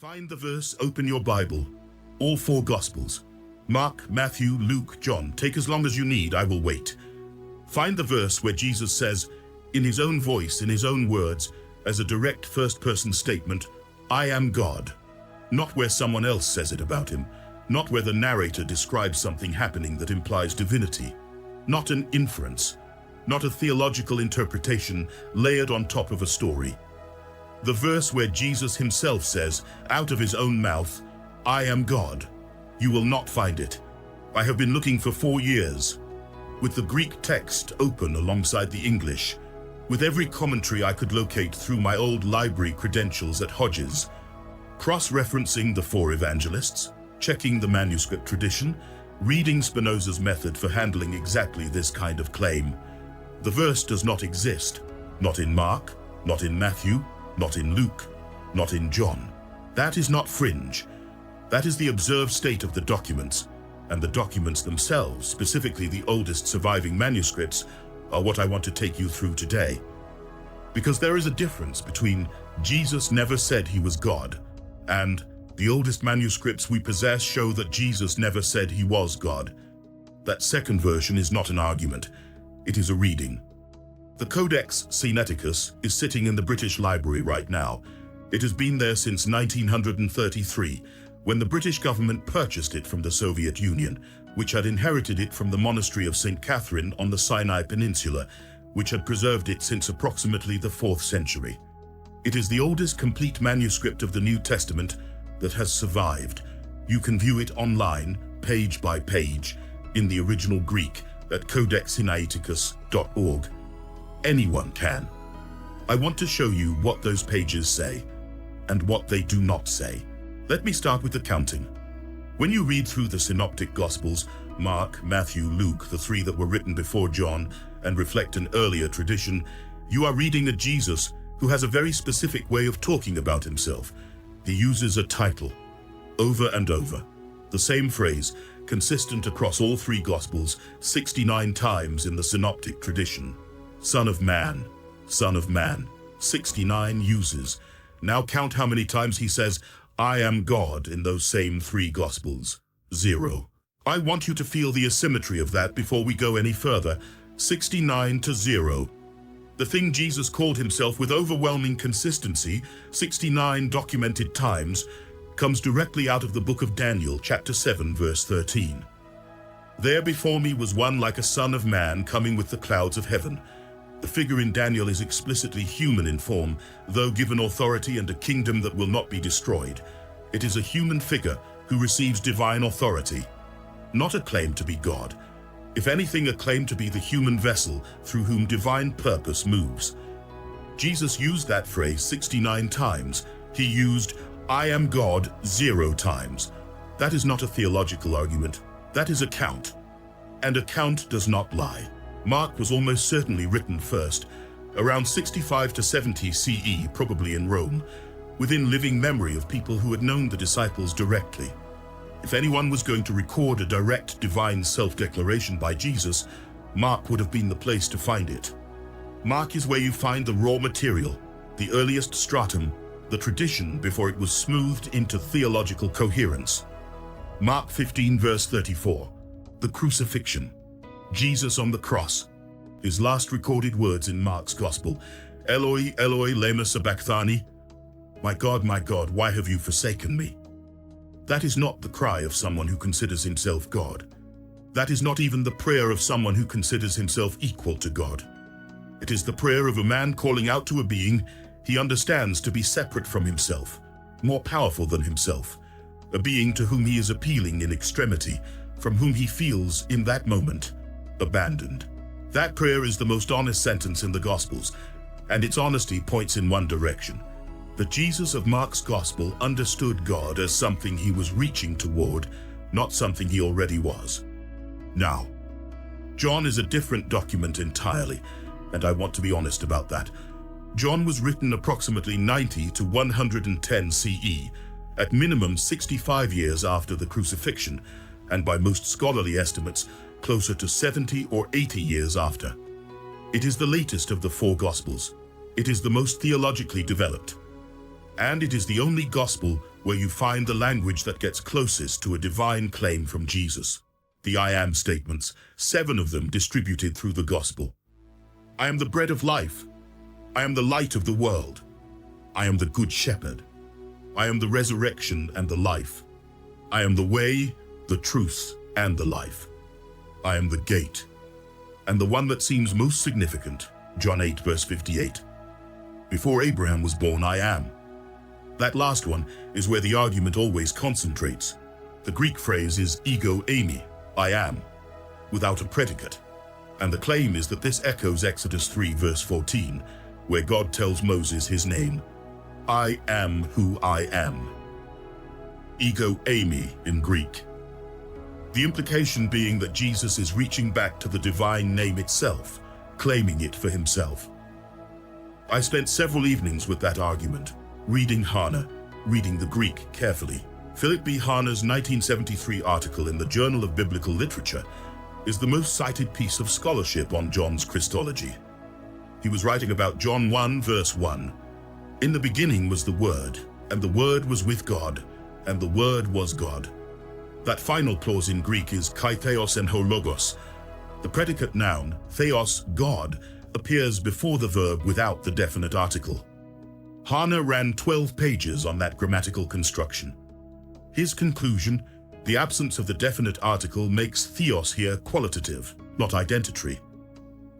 Find the verse, open your Bible. All four Gospels. Mark, Matthew, Luke, John. Take as long as you need, I will wait. Find the verse where Jesus says, in his own voice, in his own words, as a direct first-person statement, I am God. Not where someone else says it about him. Not where the narrator describes something happening that implies divinity. Not an inference. Not a theological interpretation layered on top of a story. The verse where Jesus himself says, out of his own mouth, I am God. You will not find it. I have been looking for 4 years. With the Greek text open alongside the English, with every commentary I could locate through my old library credentials at Hodges, cross-referencing the 4 evangelists, checking the manuscript tradition, reading Spinoza's method for handling exactly this kind of claim. The verse does not exist. Not in Mark, not in Matthew, not in Luke, not in John. That is not fringe. That is the observed state of the documents, and the documents themselves, specifically the oldest surviving manuscripts, are what I want to take you through today. Because there is a difference between Jesus never said he was God, and the oldest manuscripts we possess show that Jesus never said he was God. That second version is not an argument, it is a reading. The Codex Sinaiticus is sitting in the British Library right now. It has been there since 1933, when the British government purchased it from the Soviet Union, which had inherited it from the monastery of St. Catherine on the Sinai Peninsula, which had preserved it since approximately the 4th century. It is the oldest complete manuscript of the New Testament that has survived. You can view it online, page by page, in the original Greek at codexsinaiticus.org. Anyone can. I want to show you what those pages say and what they do not say. Let me start with the counting. When you read through the Synoptic Gospels, Mark, Matthew, Luke, the 3 that were written before John and reflect an earlier tradition, you are reading a Jesus who has a very specific way of talking about himself. He uses a title over and over. The same phrase, consistent across all 3 Gospels, 69 times in the Synoptic tradition. Son of Man, Son of Man, 69 uses. Now count how many times he says, I am God in those same 3 Gospels. 0. I want you to feel the asymmetry of that before we go any further. 69 to 0. The thing Jesus called himself with overwhelming consistency, 69 documented times, comes directly out of the book of Daniel, chapter 7, verse 13. There before me was one like a son of man coming with the clouds of heaven. The figure in Daniel is explicitly human in form, though given authority and a kingdom that will not be destroyed. It is a human figure who receives divine authority, not a claim to be God. If anything, a claim to be the human vessel through whom divine purpose moves. Jesus used that phrase 69 times. He used, I am God, 0 times. That is not a theological argument. That is a count. And a count does not lie. Mark was almost certainly written first, around 65 to 70 CE, probably in Rome, within living memory of people who had known the disciples directly. If anyone was going to record a direct divine self-declaration by Jesus, Mark would have been the place to find it. Mark is where you find the raw material, the earliest stratum, the tradition before it was smoothed into theological coherence. Mark 15 verse 34, the crucifixion. Jesus on the cross. His last recorded words in Mark's Gospel, Eloi, Eloi, lema sabachthani? My God, why have you forsaken me? That is not the cry of someone who considers himself God. That is not even the prayer of someone who considers himself equal to God. It is the prayer of a man calling out to a being he understands to be separate from himself, more powerful than himself, a being to whom he is appealing in extremity, from whom he feels, in that moment, abandoned. That prayer is the most honest sentence in the Gospels, and its honesty points in one direction. The Jesus of Mark's Gospel understood God as something he was reaching toward, not something he already was. Now, John is a different document entirely, and I want to be honest about that. John was written approximately 90 to 110 CE, at minimum 65 years after the crucifixion, and by most scholarly estimates, closer to 70 or 80 years after. It is the latest of the 4 Gospels. It is the most theologically developed. And it is the only gospel where you find the language that gets closest to a divine claim from Jesus. The I am statements, 7 of them distributed through the gospel. I am the bread of life. I am the light of the world. I am the good shepherd. I am the resurrection and the life. I am the way, the truth, and the life. I am the gate. And the one that seems most significant, John 8 verse 58. Before Abraham was born, I am. That last one is where the argument always concentrates. The Greek phrase is ego eimi, I am, without a predicate. And the claim is that this echoes Exodus 3 verse 14, where God tells Moses his name. I am who I am. Ego eimi in Greek. The implication being that Jesus is reaching back to the divine name itself, claiming it for himself. I spent several evenings with that argument, reading Hannah, reading the Greek carefully. Philip B. Hannah's 1973 article in the Journal of Biblical Literature is the most cited piece of scholarship on John's Christology. He was writing about John 1 verse 1. In the beginning was the Word, and the Word was with God, and the Word was God. That final clause in Greek is kai theos en ho logos. The predicate noun, theos, God, appears before the verb without the definite article. Hannah ran 12 pages on that grammatical construction. His conclusion, the absence of the definite article makes theos here qualitative, not identitary.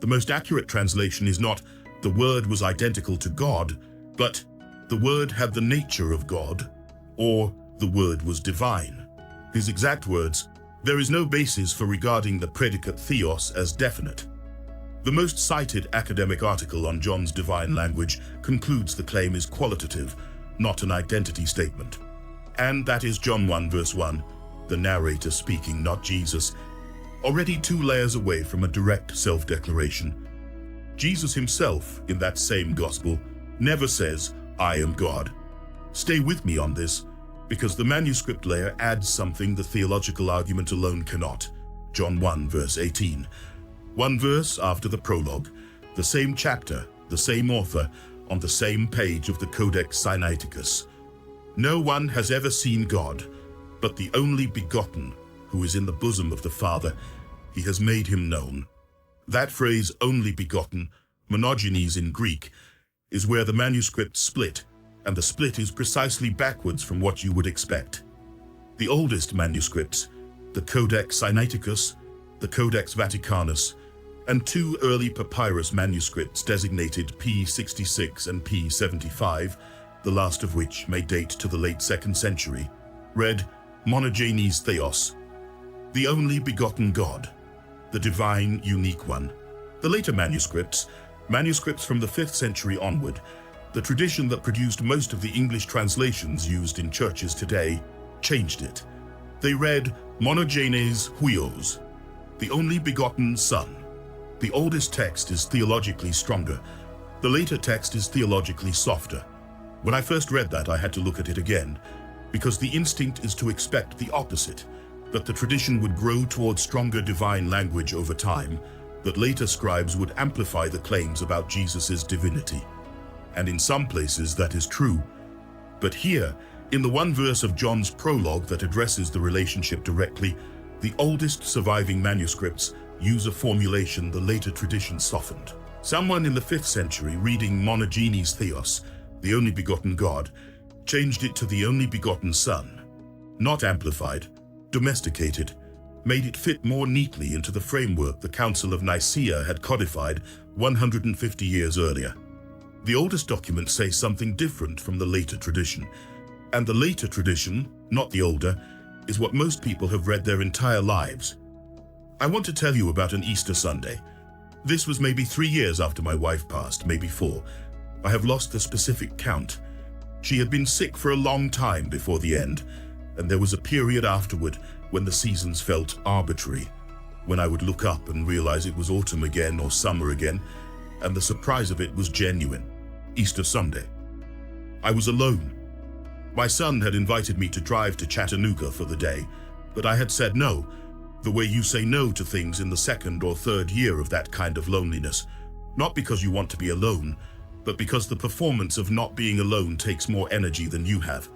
The most accurate translation is not the Word was identical to God, but the Word had the nature of God, or the Word was divine. His exact words, there is no basis for regarding the predicate theos as definite. The most cited academic article on John's divine language concludes the claim is qualitative, not an identity statement. And that is John 1 verse 1, the narrator speaking, not Jesus, already 2 layers away from a direct self-declaration. Jesus himself, in that same gospel, never says, I am God. Stay with me on this, because the manuscript layer adds something the theological argument alone cannot. John 1 verse 18. 1 verse after the prologue, the same chapter, the same author, on the same page of the Codex Sinaiticus. No one has ever seen God, but the only begotten, who is in the bosom of the Father, he has made him known. That phrase, only begotten, monogenes in Greek, is where the manuscripts split, and the split is precisely backwards from what you would expect. The oldest manuscripts, the Codex Sinaiticus, the Codex Vaticanus, and 2 early papyrus manuscripts designated P66 and P75, the last of which may date to the late 2nd century, read monogenes theos, the only begotten God, the divine, unique one. The later manuscripts from the 5th century onward, the tradition that produced most of the English translations used in churches today, changed it. They read monogenes huios, the only begotten Son. The oldest text is theologically stronger. The later text is theologically softer. When I first read that, I had to look at it again, because the instinct is to expect the opposite, that the tradition would grow towards stronger divine language over time, that later scribes would amplify the claims about Jesus' divinity. And in some places that is true. But here, in the 1 verse of John's prologue that addresses the relationship directly, the oldest surviving manuscripts use a formulation the later tradition softened. Someone in the 5th century reading monogenes theos, the only begotten God, changed it to the only begotten Son. Not amplified, domesticated, made it fit more neatly into the framework the Council of Nicaea had codified 150 years earlier. The oldest documents say something different from the later tradition, and the later tradition, not the older, is what most people have read their entire lives. I want to tell you about an Easter Sunday. This was maybe 3 years after my wife passed, maybe 4. I have lost the specific count. She had been sick for a long time before the end, and there was a period afterward when the seasons felt arbitrary, when I would look up and realize it was autumn again or summer again, and the surprise of it was genuine. Easter Sunday. I was alone. My son had invited me to drive to Chattanooga for the day, but I had said no, the way you say no to things in the 2nd or 3rd year of that kind of loneliness, not because you want to be alone, but because the performance of not being alone takes more energy than you have.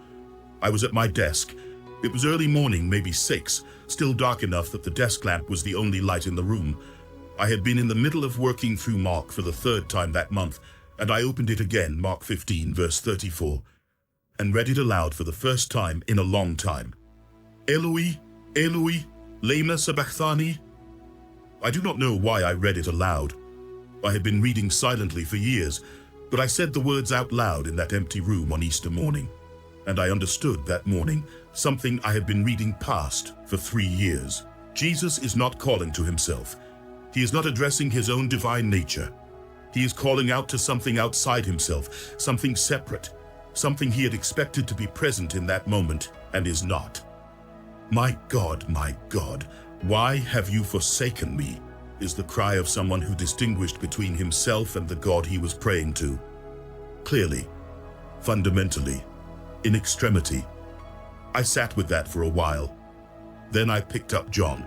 I was at my desk. It was early morning, maybe 6, still dark enough that the desk lamp was the only light in the room. I had been in the middle of working through Mark for the 3rd time that month, and I opened it again, Mark 15, verse 34, and read it aloud for the first time in a long time. Eloi, Eloi, lema sabachthani? I do not know why I read it aloud. I had been reading silently for years, but I said the words out loud in that empty room on Easter morning, and I understood that morning something I had been reading past for 3 years. Jesus is not calling to himself. He is not addressing his own divine nature. He is calling out to something outside himself, something separate, something he had expected to be present in that moment and is not. My God, why have you forsaken me? Is the cry of someone who distinguished between himself and the God he was praying to. Clearly, fundamentally, in extremity. I sat with that for a while. Then I picked up John,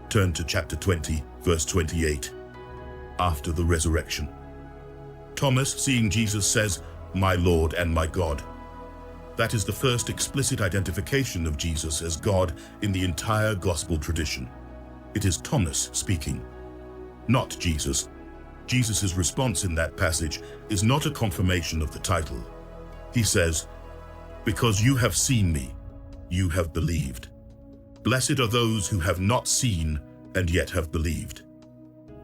turned to chapter 20, verse 28. After the resurrection, Thomas, seeing Jesus, says, "My Lord and my God." That is the first explicit identification of Jesus as God in the entire gospel tradition. It is Thomas speaking, not Jesus. Jesus' response in that passage is not a confirmation of the title. He says, "Because you have seen me, you have believed. Blessed are those who have not seen and yet have believed."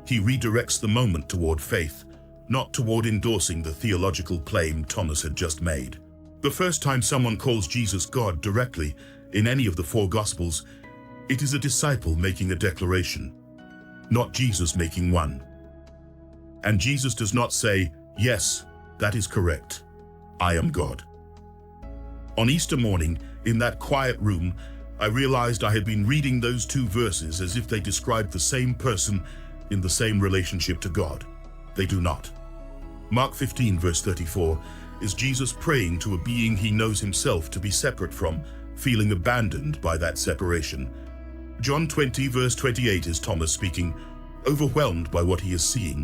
He redirects the moment toward faith, not toward endorsing the theological claim Thomas had just made. The first time someone calls Jesus God directly in any of the 4 Gospels, it is a disciple making a declaration, not Jesus making one. And Jesus does not say, "Yes, that is correct. I am God." On Easter morning, in that quiet room, I realized I had been reading those 2 verses as if they described the same person in the same relationship to God. They do not. Mark 15, verse 34, is Jesus praying to a being he knows himself to be separate from, feeling abandoned by that separation. John 20, verse 28 is Thomas speaking, overwhelmed by what he is seeing.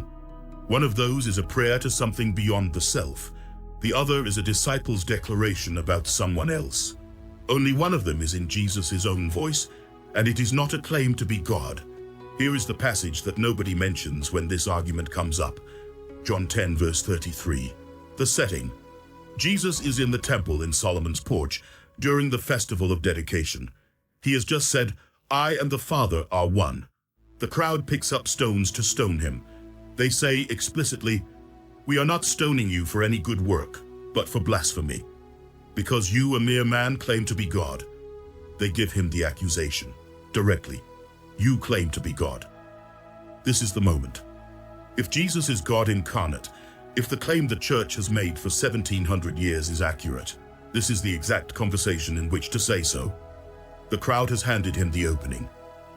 One of those is a prayer to something beyond the self. The other is a disciple's declaration about someone else. Only one of them is in Jesus' own voice, and it is not a claim to be God. Here is the passage that nobody mentions when this argument comes up. John 10, verse 33. The setting. Jesus is in the temple in Solomon's porch during the festival of dedication. He has just said, "I and the Father are one." The crowd picks up stones to stone him. They say explicitly, "We are not stoning you for any good work, but for blasphemy. Because you, a mere man, claim to be God." They give him the accusation, directly. You claim to be God. This is the moment. If Jesus is God incarnate, if the claim the church has made for 1700 years is accurate, this is the exact conversation in which to say so. The crowd has handed him the opening.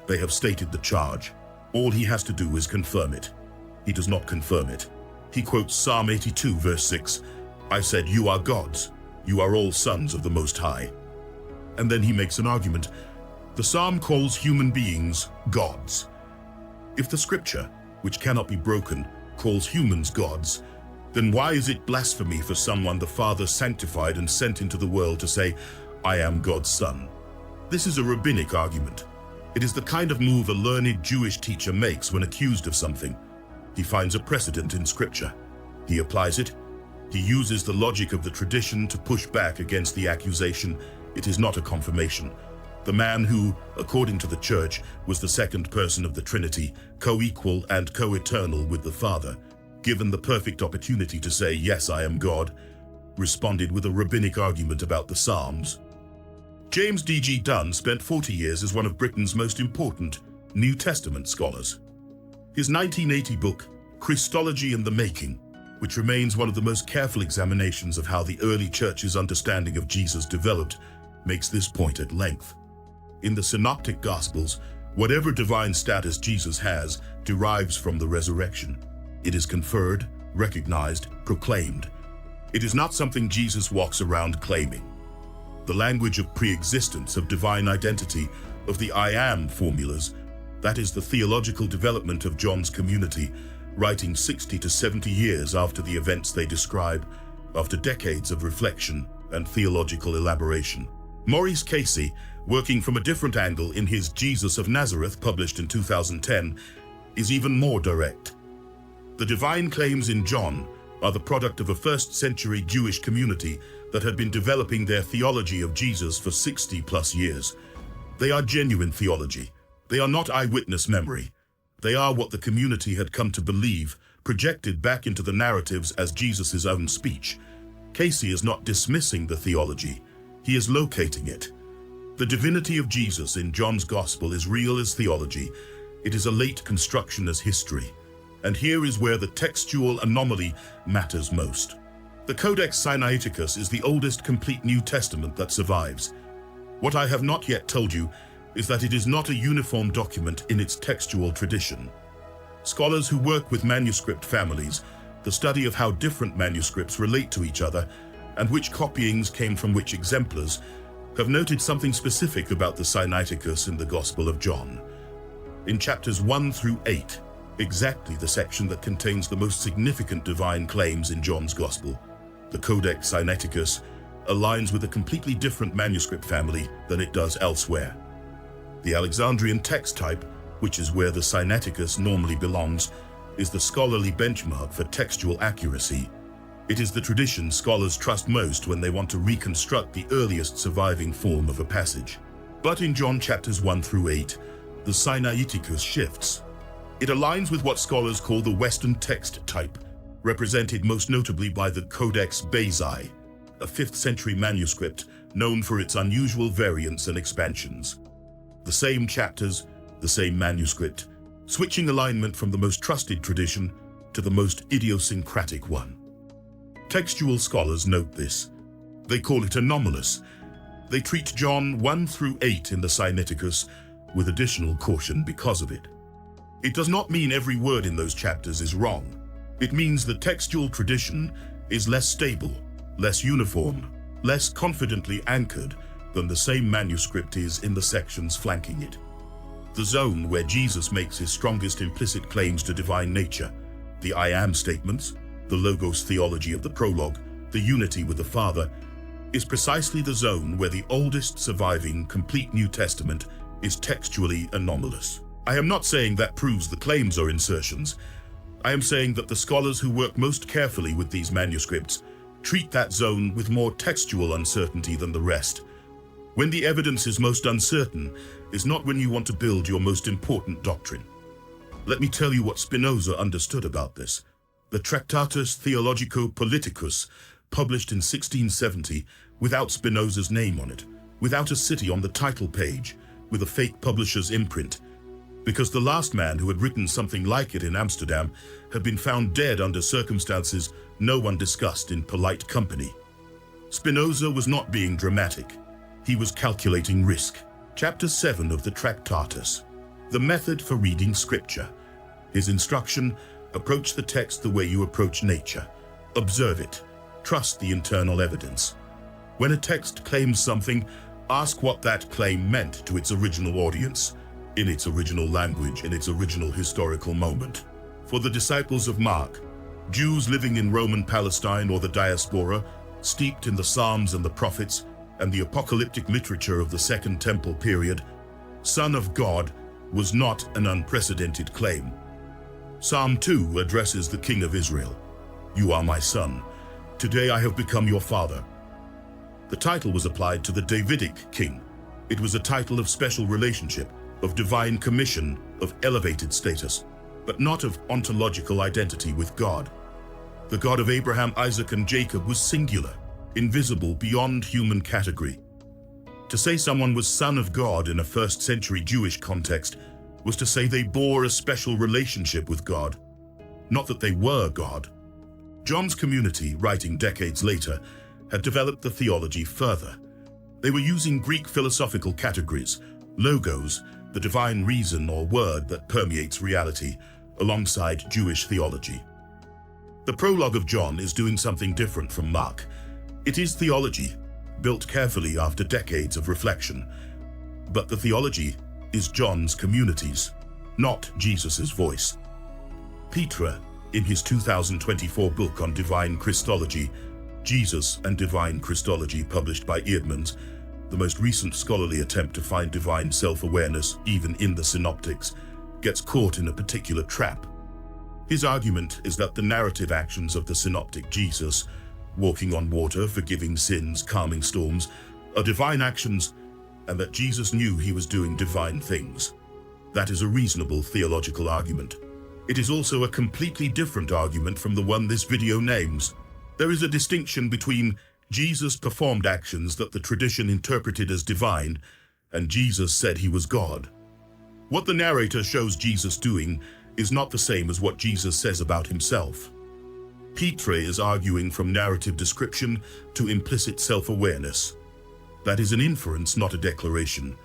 They have stated the charge. All he has to do is confirm it. He does not confirm it. He quotes Psalm 82, verse 6, "I said, you are gods. You are all sons of the Most High." And then he makes an argument. The psalm calls human beings gods. If the scripture, which cannot be broken, calls humans gods, then why is it blasphemy for someone the Father sanctified and sent into the world to say, "I am God's son"? This is a rabbinic argument. It is the kind of move a learned Jewish teacher makes when accused of something. He finds a precedent in scripture. He applies it. He uses the logic of the tradition to push back against the accusation. It is not a confirmation. The man who, according to the church, was the second person of the Trinity, co-equal and co-eternal with the Father, given the perfect opportunity to say, "Yes, I am God," responded with a rabbinic argument about the Psalms. James D.G. Dunn spent 40 years as one of Britain's most important New Testament scholars. His 1980 book, Christology in the Making, which remains one of the most careful examinations of how the early church's understanding of Jesus developed, makes this point at length. In the Synoptic Gospels, whatever divine status Jesus has derives from the resurrection. It is conferred, recognized, proclaimed. It is not something Jesus walks around claiming. The language of pre-existence, of divine identity, of the I am formulas, that is the theological development of John's community, writing 60 to 70 years after the events they describe, after decades of reflection and theological elaboration. Maurice Casey, working from a different angle in his Jesus of Nazareth, published in 2010, is even more direct. The divine claims in John are the product of a first-century Jewish community that had been developing their theology of Jesus for 60-plus years. They are genuine theology. They are not eyewitness memory. They are what the community had come to believe, projected back into the narratives as Jesus' own speech. Casey is not dismissing the theology. He is locating it. The divinity of Jesus in John's Gospel is real as theology. It is a late construction as history. And here is where the textual anomaly matters most. The Codex Sinaiticus is the oldest complete New Testament that survives. What I have not yet told you is that it is not a uniform document in its textual tradition. Scholars who work with manuscript families, the study of how different manuscripts relate to each other, and which copyings came from which exemplars, have noted something specific about the Sinaiticus in the Gospel of John. In chapters 1 through 8, exactly the section that contains the most significant divine claims in John's Gospel, the Codex Sinaiticus aligns with a completely different manuscript family than it does elsewhere. The Alexandrian text type, which is where the Sinaiticus normally belongs, is the scholarly benchmark for textual accuracy. It is the tradition scholars trust most when they want to reconstruct the earliest surviving form of a passage. But in John chapters 1 through 8, the Sinaiticus shifts. It aligns with what scholars call the Western text type, represented most notably by the Codex Bezae, a 5th century manuscript known for its unusual variants and expansions. The same chapters, the same manuscript, switching alignment from the most trusted tradition to the most idiosyncratic one. Textual scholars note this. They call it anomalous. They treat John 1 through 8 in the Sinaiticus with additional caution because of it. It does not mean every word in those chapters is wrong. It means the textual tradition is less stable, less uniform, less confidently anchored than the same manuscript is in the sections flanking it. The zone where Jesus makes his strongest implicit claims to divine nature, the I am statements, the logos theology of the prologue, the unity with the Father, is precisely the zone where the oldest surviving complete New Testament is textually anomalous. I am not saying that proves the claims are insertions. I am saying that the scholars who work most carefully with these manuscripts treat that zone with more textual uncertainty than the rest. When the evidence is most uncertain is not when you want to build your most important doctrine. Let me tell you what Spinoza understood about this. The Tractatus Theologico-Politicus, published in 1670, without Spinoza's name on it, without a city on the title page, with a fake publisher's imprint, because the last man who had written something like it in Amsterdam had been found dead under circumstances no one discussed in polite company. Spinoza was not being dramatic. He was calculating risk. Chapter 7 of the Tractatus. The method for reading scripture. His instruction: approach the text the way you approach nature. Observe it. Trust the internal evidence. When a text claims something, ask what that claim meant to its original audience, in its original language, in its original historical moment. For the disciples of Mark, Jews living in Roman Palestine or the diaspora, steeped in the Psalms and the prophets and the apocalyptic literature of the Second Temple period, Son of God was not an unprecedented claim. Psalm 2 addresses the King of Israel. You are my son. Today I have become your father. The title was applied to the Davidic king. It was a title of special relationship, of divine commission, of elevated status, but not of ontological identity with God. The God of Abraham, Isaac, and Jacob was singular, invisible beyond human category. To say someone was son of God in a first-century Jewish context was to say they bore a special relationship with God, not that they were God. John's community, writing decades later, had developed the theology further. They were using Greek philosophical categories, logos, the divine reason or word that permeates reality, alongside Jewish theology. The prologue of John is doing something different from Mark. It is theology, built carefully after decades of reflection. But the theology is John's community's, not Jesus's voice. Petra, in his 2024 book on divine Christology, Jesus and Divine Christology, published by Eerdmans, the most recent scholarly attempt to find divine self-awareness even in the synoptics, gets caught in a particular trap. His argument is that the narrative actions of the synoptic Jesus, walking on water, forgiving sins, calming storms, are divine actions, and that Jesus knew he was doing divine things. That is a reasonable theological argument. It is also a completely different argument from the one this video names. There is a distinction between Jesus performed actions that the tradition interpreted as divine, and Jesus said he was God. What the narrator shows Jesus doing is not the same as what Jesus says about himself. Petre is arguing from narrative description to implicit self-awareness. That is an inference, not a declaration,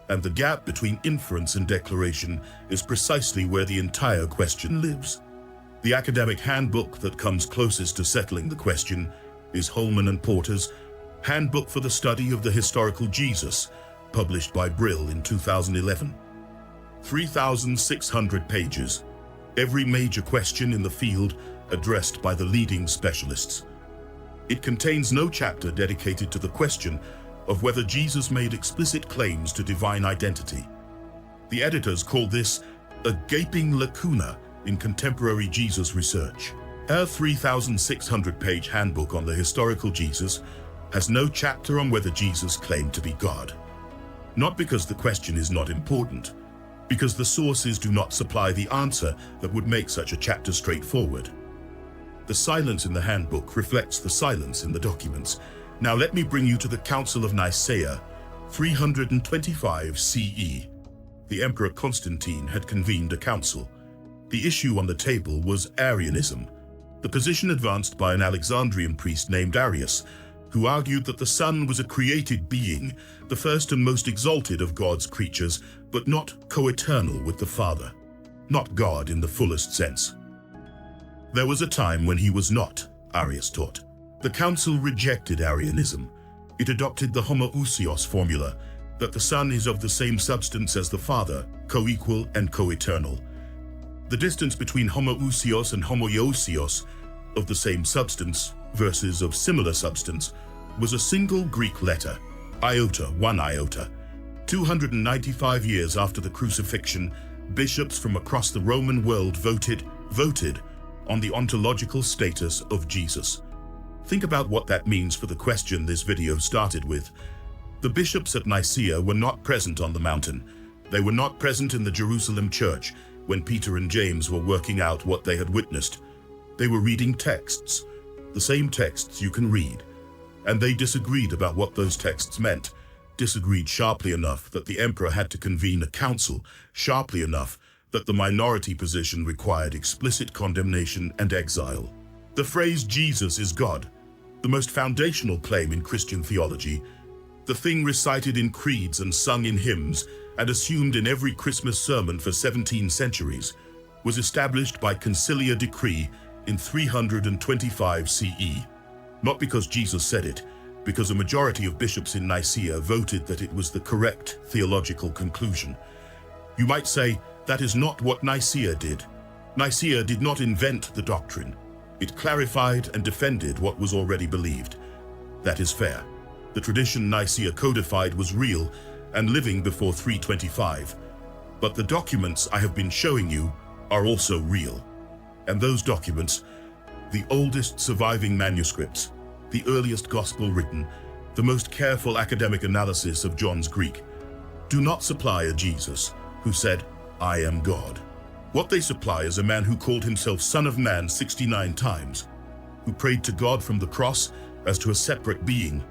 and the gap between inference and declaration is precisely where the entire question lives. The academic handbook that comes closest to settling the question is Holman and Porter's Handbook for the Study of the Historical Jesus, published by Brill in 2011. 3,600 pages, every major question in the field addressed by the leading specialists. It contains no chapter dedicated to the question of whether Jesus made explicit claims to divine identity. The editors call this a gaping lacuna in contemporary Jesus research. Our 3,600-page handbook on the historical Jesus has no chapter on whether Jesus claimed to be God. Not because the question is not important, because the sources do not supply the answer that would make such a chapter straightforward. The silence in the handbook reflects the silence in the documents. Now let me bring you to the Council of Nicaea, 325 CE. The Emperor Constantine had convened a council. The issue on the table was Arianism, the position advanced by an Alexandrian priest named Arius, who argued that the Son was a created being, the first and most exalted of God's creatures, but not co-eternal with the Father, not God in the fullest sense. There was a time when he was not, Arius taught. The council rejected Arianism. It adopted the homoousios formula, that the Son is of the same substance as the Father, co-equal and co-eternal. The distance between homoousios and homoiousios, of the same substance versus of similar substance, was a single Greek letter, iota, 1 iota. 295 years after the crucifixion, bishops from across the Roman world voted on the ontological status of Jesus. Think about what that means for the question this video started with. The bishops at Nicaea were not present on the mountain. They were not present in the Jerusalem church when Peter and James were working out what they had witnessed. They were reading texts, the same texts you can read, and they disagreed about what those texts meant, disagreed sharply enough that the emperor had to convene a council, sharply enough that the minority position required explicit condemnation and exile. The phrase Jesus is God, the most foundational claim in Christian theology, the thing recited in creeds and sung in hymns and assumed in every Christmas sermon for 17 centuries, was established by conciliar decree in 325 CE. Not because Jesus said it, because a majority of bishops in Nicaea voted that it was the correct theological conclusion. You might say, that is not what Nicaea did. Nicaea did not invent the doctrine. It clarified and defended what was already believed. That is fair. The tradition Nicaea codified was real and living before 325. But the documents I have been showing you are also real. And those documents, the oldest surviving manuscripts, the earliest gospel written, the most careful academic analysis of John's Greek, do not supply a Jesus who said, I am God. What they supply is a man who called himself Son of Man 69 times, who prayed to God from the cross as to a separate being,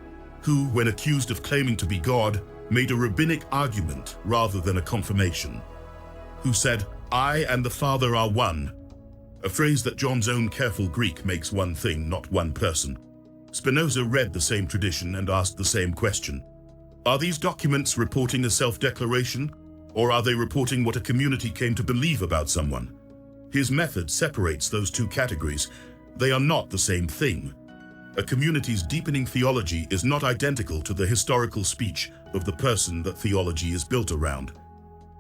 who, when accused of claiming to be God, made a rabbinic argument rather than a confirmation, who said, I and the Father are one, a phrase that John's own careful Greek makes one thing, not one person. Spinoza read the same tradition and asked the same question. Are these documents reporting a self-declaration, or are they reporting what a community came to believe about someone? His method separates those two categories. They are not the same thing. A community's deepening theology is not identical to the historical speech of the person that theology is built around.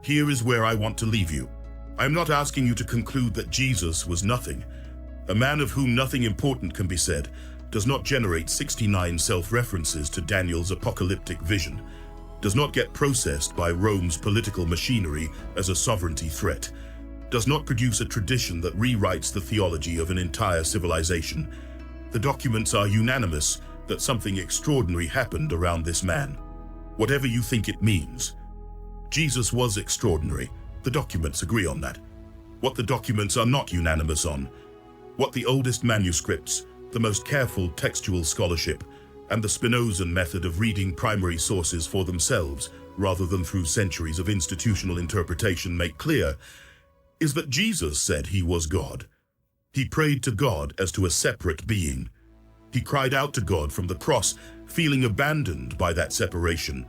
Here is where I want to leave you. I'm not asking you to conclude that Jesus was nothing, a man of whom nothing important can be said, does not generate 69 self-references to Daniel's apocalyptic vision, does not get processed by Rome's political machinery as a sovereignty threat, does not produce a tradition that rewrites the theology of an entire civilization. The documents are unanimous that something extraordinary happened around this man. Whatever you think it means, Jesus was extraordinary. The documents agree on that. What the documents are not unanimous on, what the oldest manuscripts, the most careful textual scholarship, and the Spinozan method of reading primary sources for themselves, rather than through centuries of institutional interpretation, make clear, is that Jesus said he was God. He prayed to God as to a separate being. He cried out to God from the cross, feeling abandoned by that separation.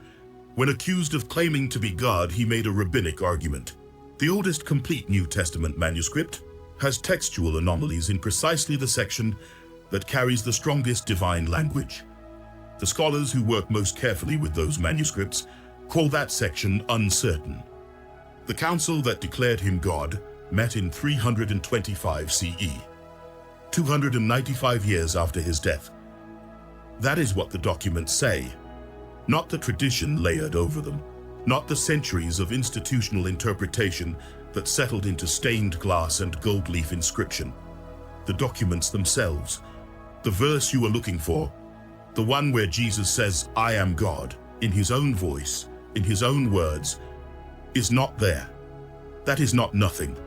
When accused of claiming to be God, he made a rabbinic argument. The oldest complete New Testament manuscript has textual anomalies in precisely the section that carries the strongest divine language. The scholars who work most carefully with those manuscripts call that section uncertain. The council that declared him God met in 325 CE, 295 years after his death. That is what the documents say, not the tradition layered over them, not the centuries of institutional interpretation that settled into stained glass and gold leaf inscription. The documents themselves. The verse you are looking for, the one where Jesus says, "I am God," in his own voice, in his own words, is not there. That is not nothing.